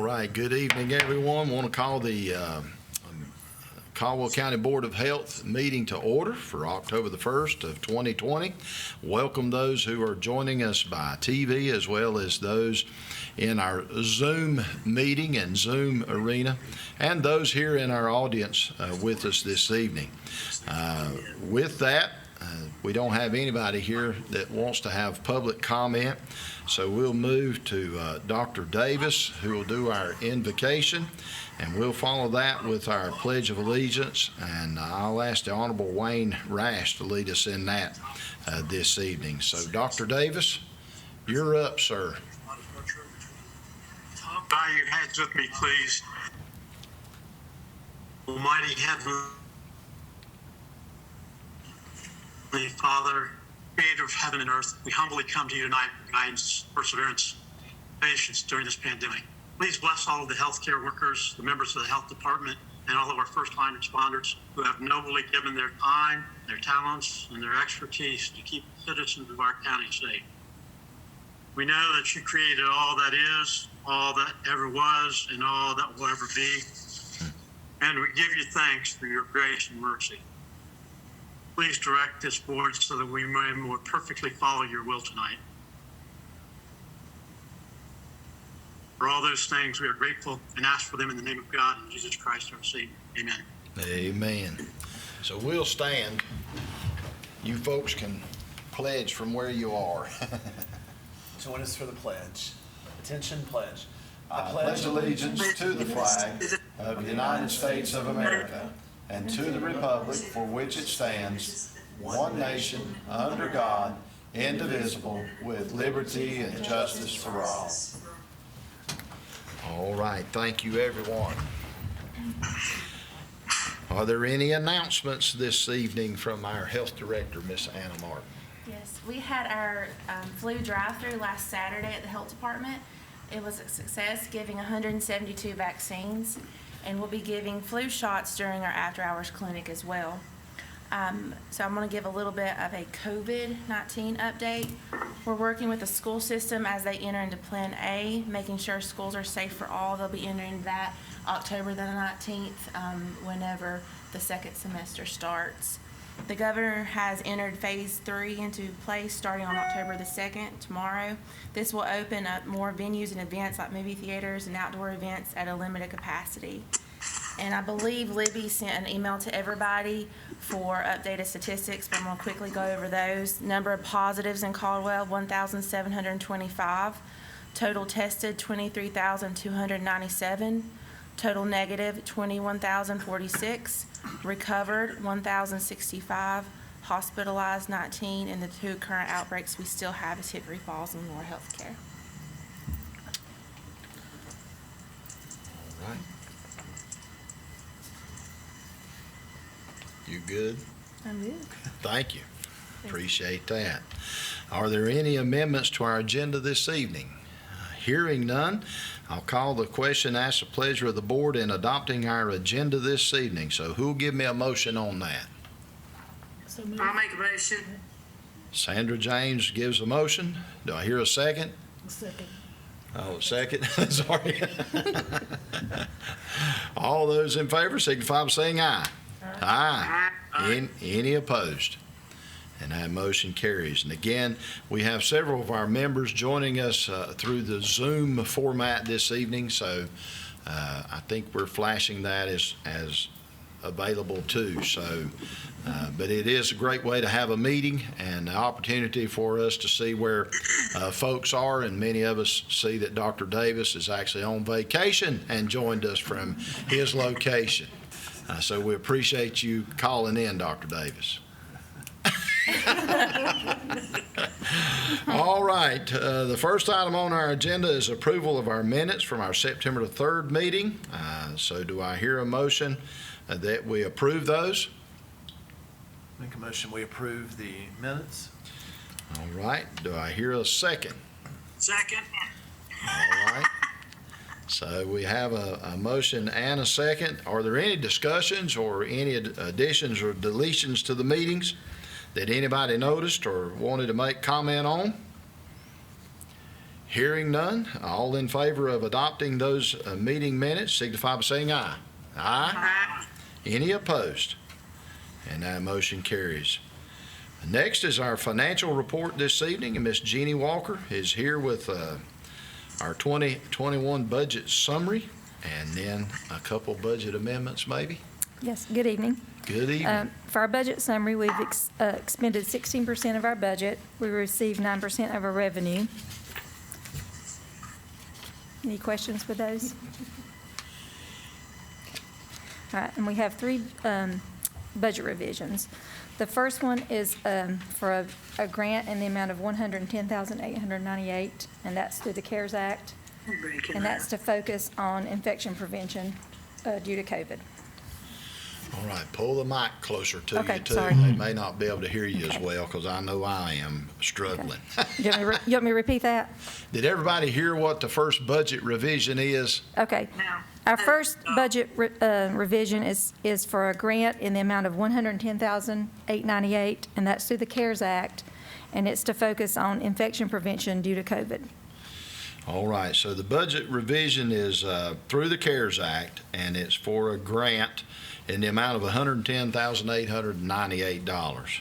right, good evening, everyone. Want to call the Caldwell County Board of Health meeting to order for October the 1st of 2020. Welcome those who are joining us by TV as well as those in our Zoom meeting and Zoom arena, and those here in our audience with us this evening. With that, we don't have anybody here that wants to have public comment, so we'll move to Dr. Davis, who will do our invocation, and we'll follow that with our Pledge of Allegiance, and I'll ask the Honorable Wayne Rash to lead us in that this evening. So, Dr. Davis, you're up, sir. Bow your heads with me, please. Almighty Heavenly Father, creator of heaven and earth, we humbly come to you tonight for guidance, perseverance, patience during this pandemic. Please bless all of the healthcare workers, the members of the health department, and all of our first-line responders who have nobly given their time, their talents, and their expertise to keep the citizens of our county safe. We know that you created all that is, all that ever was, and all that will ever be. And we give you thanks for your grace and mercy. Please direct this board so that we may more perfectly follow your will tonight. For all those things, we are grateful and ask for them in the name of God and Jesus Christ, our Savior. Amen. Amen. So we'll stand. You folks can pledge from where you are. Join us for the pledge. Attention, pledge. I pledge allegiance to the flag of the United States of America and to the republic for which it stands, one nation, under God, indivisible, with liberty and justice for all. All right, thank you, everyone. Are there any announcements this evening from our health director, Miss Anna Martin? Yes, we had our flu drive-through last Saturday at the health department. It was a success, giving 172 vaccines, and we'll be giving flu shots during our after-hours clinic as well. So I'm going to give a little bit of a COVID-19 update. We're working with the school system as they enter into Plan A, making sure schools are safe for all. They'll be entering that October the 19th, whenever the second semester starts. The governor has entered phase 3 into place starting on October the 2nd, tomorrow. This will open up more venues and events like movie theaters and outdoor events at a limited capacity. And I believe Libby sent an email to everybody for updated statistics, but I'm going to quickly go over those. Number of positives in Caldwell, 1,725. Total tested, 23,297. Total negative, 21,046. Recovered, 1,065. Hospitalized, 19. And the 2 current outbreaks we still have is Hickory Falls and Moore Healthcare. All right. You good? I'm good. Thank you. Appreciate that. Are there any amendments to our agenda this evening? Hearing none, I'll call the question, ask the pleasure of the board in adopting our agenda this evening. So who'll give me a motion on that? I'll make a motion. Sandra James gives a motion. Do I hear a second? Second. Oh, second. Sorry. All those in favor signify by saying aye. Aye. Any opposed? And that motion carries. And again, we have several of our members joining us through the Zoom format this evening, so I think we're flashing that as available too. So, but it is a great way to have a meeting and an opportunity for us to see where folks are, and many of us see that Dr. Davis is actually on vacation and joined us from his location. So we appreciate you calling in, Dr. Davis. All right, the first item on our agenda is approval of our minutes from our September the 3rd meeting. So do I hear a motion that we approve those? Make a motion, we approve the minutes. All right, do I hear a second? Second. All right. So we have a motion and a second. Are there any discussions or any additions or deletions to the meetings that anybody noticed or wanted to make comment on? Hearing none, all in favor of adopting those meeting minutes signify by saying aye. Aye. Any opposed? And that motion carries. Next is our financial report this evening, and Ms. Jeannie Walker is here with our 2021 budget summary and then a couple budget amendments maybe. Yes, good evening. Good evening. For our budget summary, we've expended 16% of our budget. We received 9% of our revenue. Any questions with those? All right, and we have three budget revisions. The first one is for a grant in the amount of $110,898, and that's through the CARES Act, and that's to focus on infection prevention due to COVID. All right, pull the mic closer to Okay, you too. sorry. They may not be able to hear you as Okay. well because I know I am struggling. You want me to repeat that? Did everybody hear what the first budget revision is? Okay. Our first budget revision is for a grant in the amount of $110,898, and that's through the CARES Act, and it's to focus on infection prevention due to COVID. All right, so the budget revision is through the CARES Act, and it's for a grant in the amount of $110,898.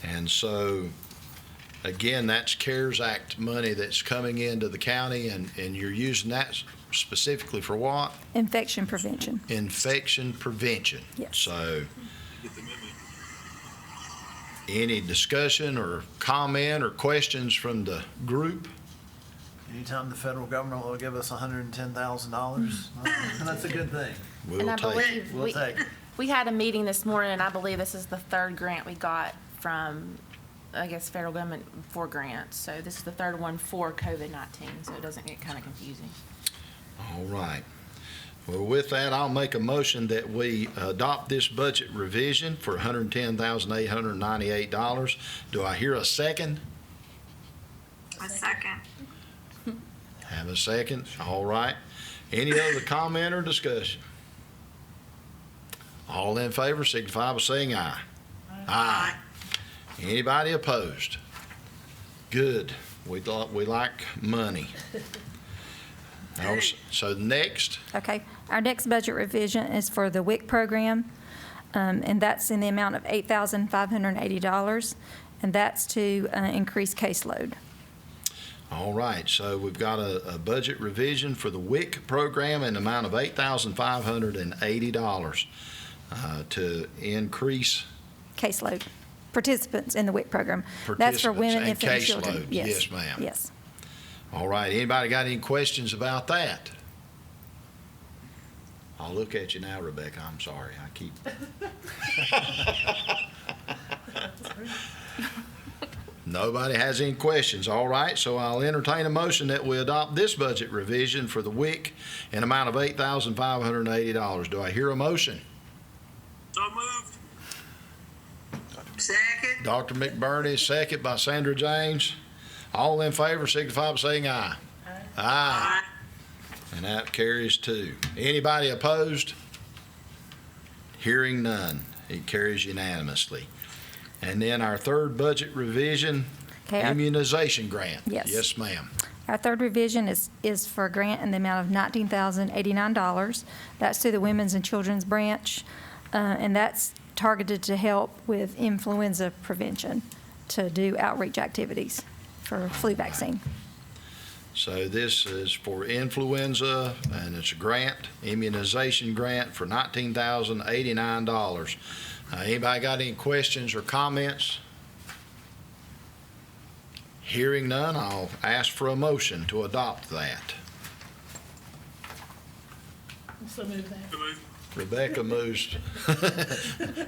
And so, again, that's CARES Act money that's coming into the county, and you're using that specifically for what? Infection prevention. Infection prevention. Yes. So, any discussion or comment or questions from the group? Anytime the federal government will give us $110,000, that's a good thing. We'll And I take it. believe We'll take it. we had a meeting this morning, and I believe this is the third grant we got from, I guess, federal government for grants. So this is the third one for COVID-19, so it doesn't get kind of confusing. All right. Well, with that, I'll make a motion that we adopt this budget revision for $110,898. Do I hear a second? A second. Have a second? All right. Any other comment or discussion? All in favor signify by saying aye. Aye. Anybody opposed? Good. We like money. So next, Okay. Our next budget revision is for the WIC program, and that's in the amount of $8,580, and that's to increase caseload. all right, so we've got a budget revision for the WIC program in the amount of $8,580 to increase Caseload. Participants in the WIC program. That's for women, participants and infant, and children. caseload. Yes, ma'am. Yes. All right, anybody got any questions about that? I'll look at you now, Rebecca, I'm sorry, I keep. Nobody has any questions, all right, so I'll entertain a motion that we adopt this budget revision for the WIC in an amount of $8,580. Do I hear a motion? So moved. Second. Dr. McBurney, second by Sandra James. All in favor signify by saying aye. Aye. And that carries too. Anybody opposed? Hearing none. It carries unanimously. And then our third budget revision, Okay, immunization grant. Yes. Yes, ma'am. Our third revision is for a grant in the amount of $19,089. That's to the Women's and Children's Branch, and that's targeted to help with influenza prevention, to do outreach activities for flu vaccine. So this is for influenza, and it's a grant, immunization grant for $19,089. Anybody got any questions or comments? Hearing none, I'll ask for a motion to adopt that. So move that. So moved. Rebecca moves.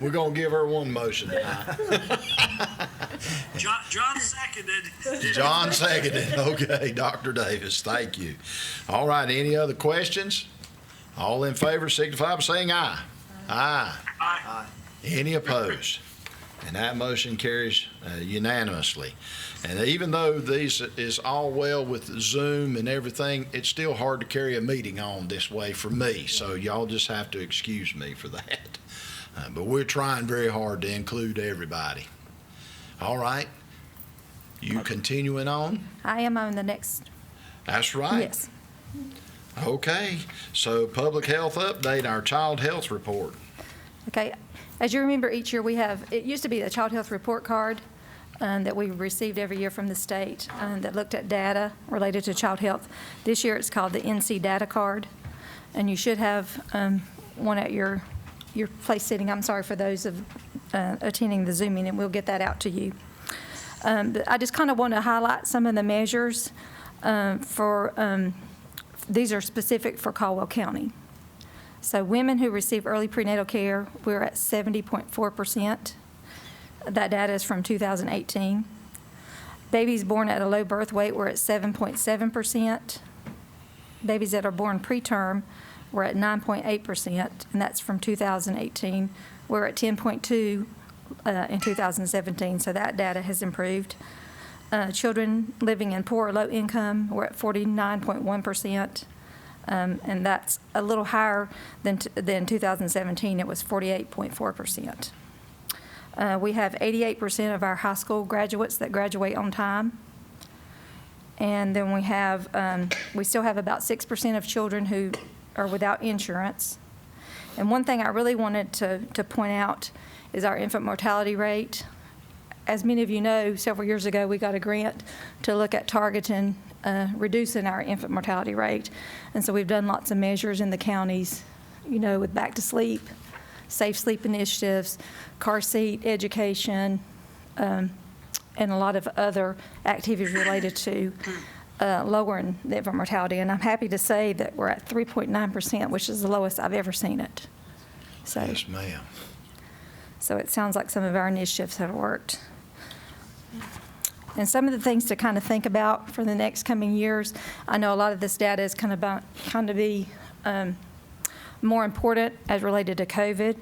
We're going to give her one motion tonight. John seconded. John seconded. Okay, Dr. Davis, thank you. All right, any other questions? All in favor signify by saying aye. Aye. Aye. Any opposed? And that motion carries unanimously. And even though these is all well with Zoom and everything, it's still hard to carry a meeting on this way for me. So y'all just have to excuse me for that. But we're trying very hard to include everybody. All right. You continuing on? I am on the next, That's right. yes. Okay, so public health update, our child health report. Okay, as you remember, each year we have, it used to be a child health report card that we received every year from the state that looked at data related to child health. This year it's called the NC Data Card, and you should have one at your place sitting. I'm sorry for those of attending the Zoom meeting, we'll get that out to you. But I just kind of want to highlight some of the measures these are specific for Caldwell County. So women who receive early prenatal care, we're at 70.4%. That data is from 2018. Babies born at a low birth weight, we're at 7.7%. Babies that are born preterm, we're at 9.8%, and that's from 2018. We're at 10.2 in 2017, so that data has improved. Children living in poor or low income, we're at 49.1%, and that's a little higher than 2017. It was 48.4%. We have 88% of our high school graduates that graduate on time. And then we still have about 6% of children who are without insurance. And one thing I really wanted to point out is our infant mortality rate. As many of you know, several years ago, we got a grant to look at targeting, reducing our infant mortality rate. And so we've done lots of measures in the counties, with back to sleep, safe sleep initiatives, car seat education, and a lot of other activities related to lowering the infant mortality. And I'm happy to say that we're at 3.9%, which is the lowest I've ever seen it. So, Yes, ma'am. So it sounds like some of our initiatives have worked. And some of the things to kind of think about for the next coming years, I know a lot of this data is kind of be more important as related to COVID.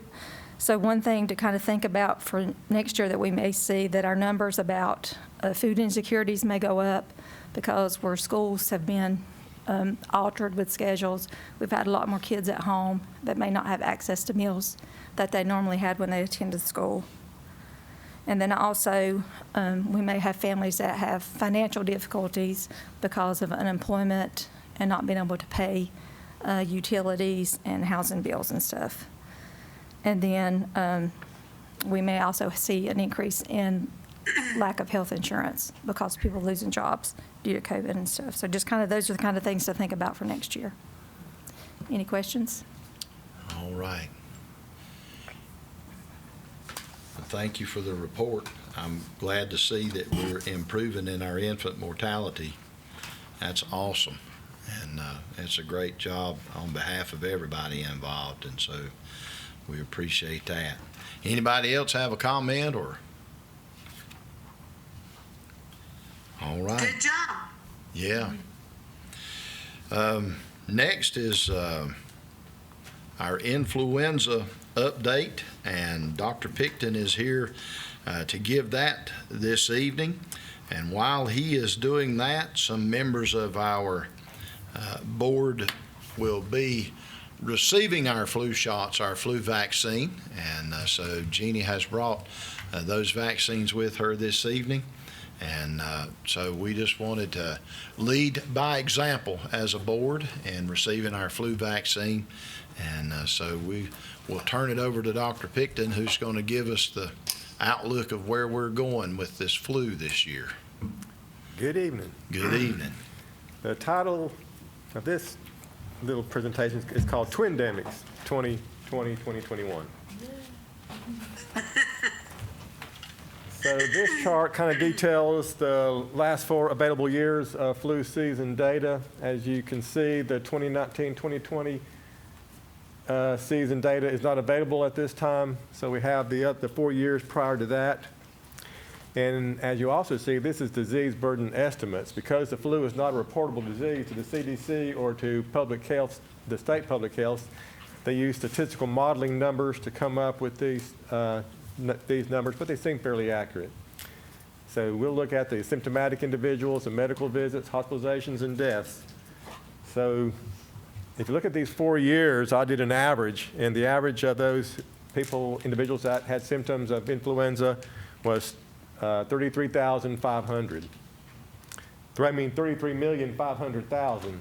So one thing to kind of think about for next year that we may see that our numbers about food insecurities may go up because where schools have been altered with schedules, we've had a lot more kids at home that may not have access to meals that they normally had when they attended school. And then also, we may have families that have financial difficulties because of unemployment and not being able to pay utilities and housing bills and stuff. And then we may also see an increase in lack of health insurance because people losing jobs due to COVID and stuff. So just kind of those are the kind of things to think about for next year. Any questions? All right. Thank you for the report. I'm glad to see that we're improving in our infant mortality. That's awesome. And it's a great job on behalf of everybody involved, and so we appreciate that. Anybody else have a comment or? All right. Good job. Yeah. Next is our influenza update, and Dr. Picton is here to give that this evening. And while he is doing that, some members of our board will be receiving our flu shots, our flu vaccine. And so Jeannie has brought those vaccines with her this evening. And so we just wanted to lead by example as a board in receiving our flu vaccine. And so we will turn it over to Dr. Picton, who's going to give us the outlook of where we're going with this flu this year. Good evening. Good evening. The title of this little presentation is called Twindempic 2020-2021. So this chart kind of details the last 4 available years of flu season data. As you can see, the 2019-2020 season data is not available at this time, so we have the 4 years prior to that. And as you also see, this is disease burden estimates. Because the flu is not a reportable disease to the CDC or to public health, the state public health, they use statistical modeling numbers to come up with these numbers, but they seem fairly accurate. So we'll look at the symptomatic individuals, the medical visits, hospitalizations, and deaths. So if you look at these 4 years, I did an average, and the average of those individuals that had symptoms of influenza was 33,500. I mean, 33,500,000.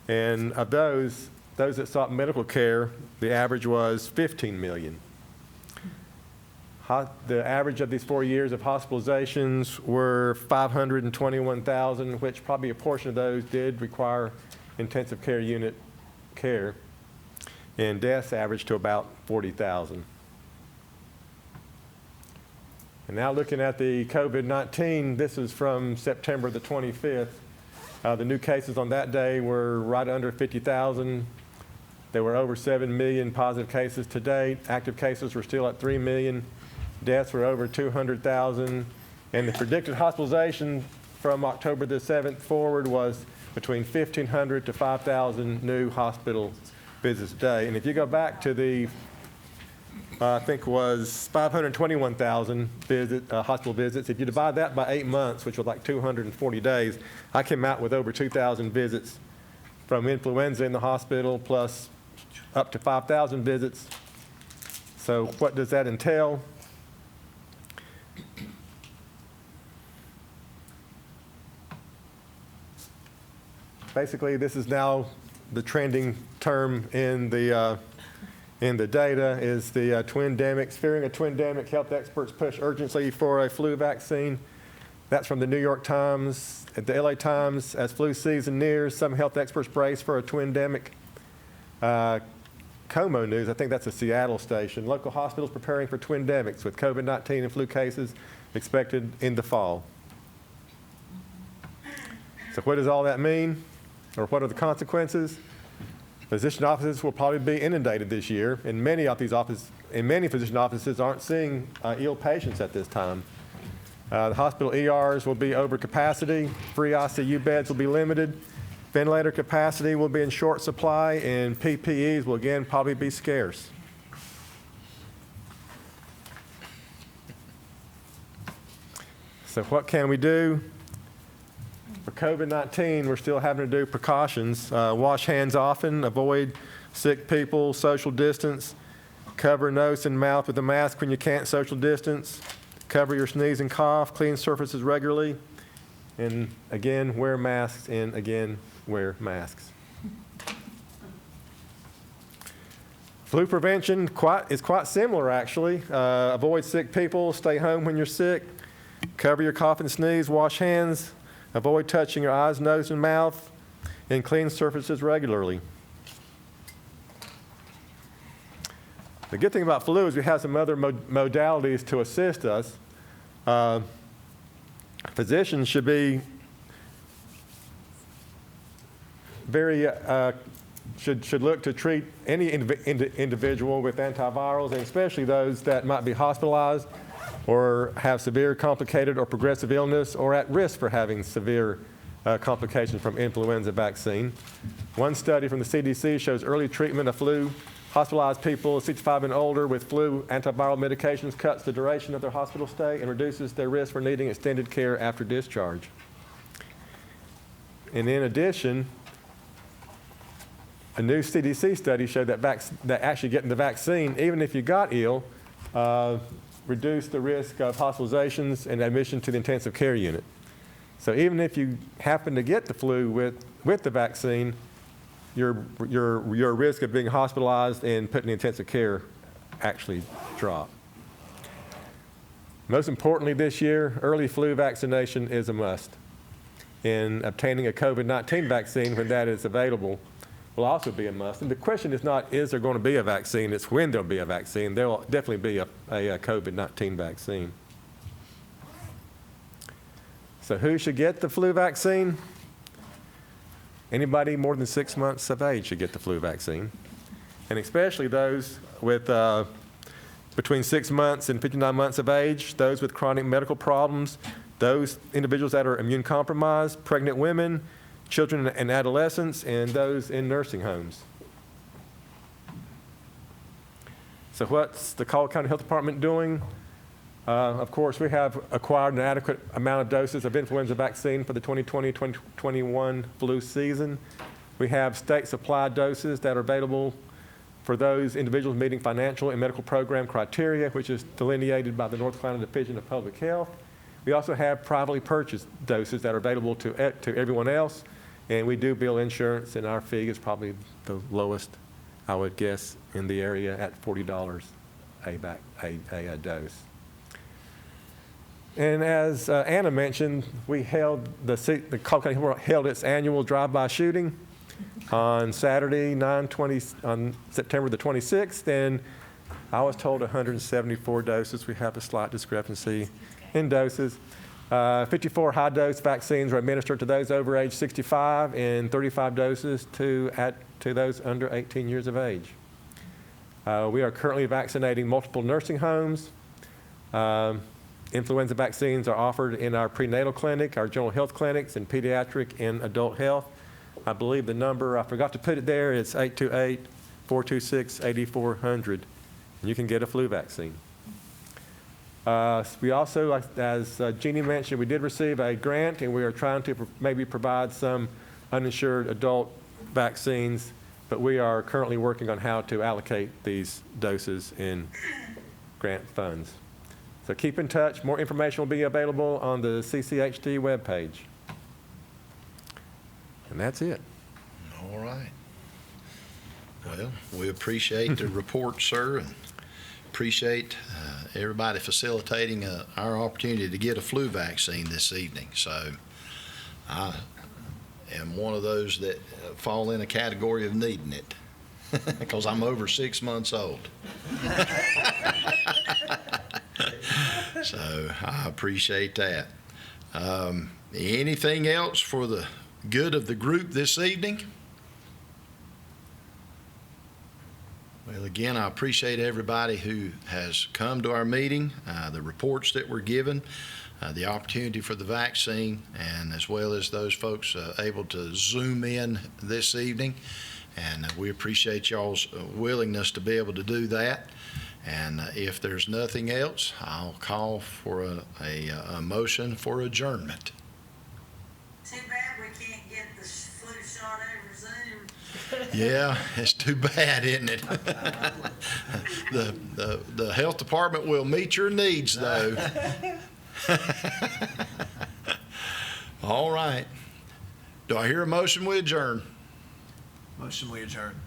And of those that sought medical care, the average was 15 million. The average of these 4 years of hospitalizations were 521,000, which probably a portion of those did require intensive care unit care. And deaths averaged to about 40,000. And now looking at the COVID-19, this is from September the 25th. The new cases on that day were right under 50,000. There were over 7 million positive cases to date. Active cases were still at 3 million. Deaths were over 200,000. And the predicted hospitalization from October the 7th forward was between 1,500 to 5,000 new hospital visits a day. And if you go back to the, I think it was 521,000 hospital visits, if you divide that by 8 months, which was like 240 days, I came out with over 2,000 visits from influenza in the hospital, plus up to 5,000 visits. So what does that entail? Basically, this is now the trending term in the data is the twindemic. Fearing a twindemic, health experts push urgency for a flu vaccine. That's from the New York Times. At the LA Times, as flu season nears, some health experts brace for a twindemic. Como News, I think that's a Seattle station. Local hospitals preparing for twindemics with COVID-19 and flu cases expected in the fall. So what does all that mean? Or what are the consequences? Physician offices will probably be inundated this year, and many physician offices aren't seeing ill patients at this time. The hospital ERs will be over capacity. Free ICU beds will be limited. Ventilator capacity will be in short supply, and PPEs will again probably be scarce. So what can we do? For COVID-19, we're still having to do precautions. Wash hands often, avoid sick people, social distance, cover nose and mouth with a mask when you can't social distance, cover your sneeze and cough, clean surfaces regularly, and again, wear masks, and again, wear masks. Flu prevention is quite similar, actually. Avoid sick people, stay home when you're sick, cover your cough and sneeze, wash hands, avoid touching your eyes, nose, and mouth, and clean surfaces regularly. The good thing about flu is we have some other modalities to assist us. Physicians should be should look to treat any individual with antivirals, and especially those that might be hospitalized or have severe complicated or progressive illness or at risk for having severe complications from influenza vaccine. One study from the CDC shows early treatment of flu hospitalized people 65 and older with flu antiviral medications cuts the duration of their hospital stay and reduces their risk for needing extended care after discharge. And in addition, a new CDC study showed that actually getting the vaccine, even if you got ill, reduced the risk of hospitalizations and admission to the intensive care unit. So even if you happen to get the flu with the vaccine, your risk of being hospitalized and put in intensive care actually drop. Most importantly this year, early flu vaccination is a must. And obtaining a COVID-19 vaccine when that is available will also be a must. And the question is not, is there going to be a vaccine? It's when there'll be a vaccine. There will definitely be a COVID-19 vaccine. So who should get the flu vaccine? Anybody more than 6 months of age should get the flu vaccine. And especially those with between 6 months and 59 months of age, those with chronic medical problems, those individuals that are immune compromised, pregnant women, children and adolescents, and those in nursing homes. So what's the Caldwell County Health Department doing? Of course, we have acquired an adequate amount of doses of influenza vaccine for the 2020-2021 flu season. We have state-supplied doses that are available for those individuals meeting financial and medical program criteria, which is delineated by the North Carolina Division of Public Health. We also have privately purchased doses that are available to everyone else, and we do bill insurance, and our fee is probably the lowest, I would guess, in the area at $40 a dose. And as Anna mentioned, we held the Caldwell County held its annual drive-by shooting on Saturday, on September the 26th, and I was told 174 doses. We have a slight discrepancy in doses. 54 high-dose vaccines were administered to those over age 65, and 35 doses to those under 18 years of age. We are currently vaccinating multiple nursing homes. Influenza vaccines are offered in our prenatal clinic, our general health clinics, and pediatric and adult health. I believe the number, I forgot to put it there, it's 828-426-8400. You can get a flu vaccine. We also, as Jeannie mentioned, we did receive a grant, and we are trying to maybe provide some uninsured adult vaccines, but we are currently working on how to allocate these doses in grant funds. So keep in touch. More information will be available on the CCHD webpage. And that's it. All right. Well, we appreciate the report, sir, and appreciate everybody facilitating our opportunity to get a flu vaccine this evening. So I am one of those that fall in a category of needing it because I'm over 6 months old. So I appreciate that. Anything else for the good of the group this evening? Well, again, I appreciate everybody who has come to our meeting, the reports that were given, the opportunity for the vaccine, and as well as those folks able to Zoom in this evening. And we appreciate y'all's willingness to be able to do that. And if there's nothing else, I'll call for a motion for adjournment. Too bad we can't get the flu shot over Zoom. Yeah, it's too bad, isn't it? The health department will meet your needs, though. All right. Do I hear a motion we adjourn? Motion we adjourn.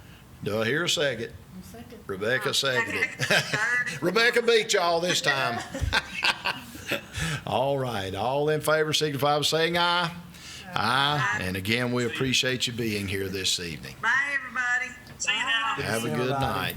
Do I hear a second? Second. Rebecca seconded. Rebecca beat y'all this time. All right. All in favor signify by saying aye. Aye. And again, we appreciate you being here this evening. Bye, everybody. See you now. Have a good night.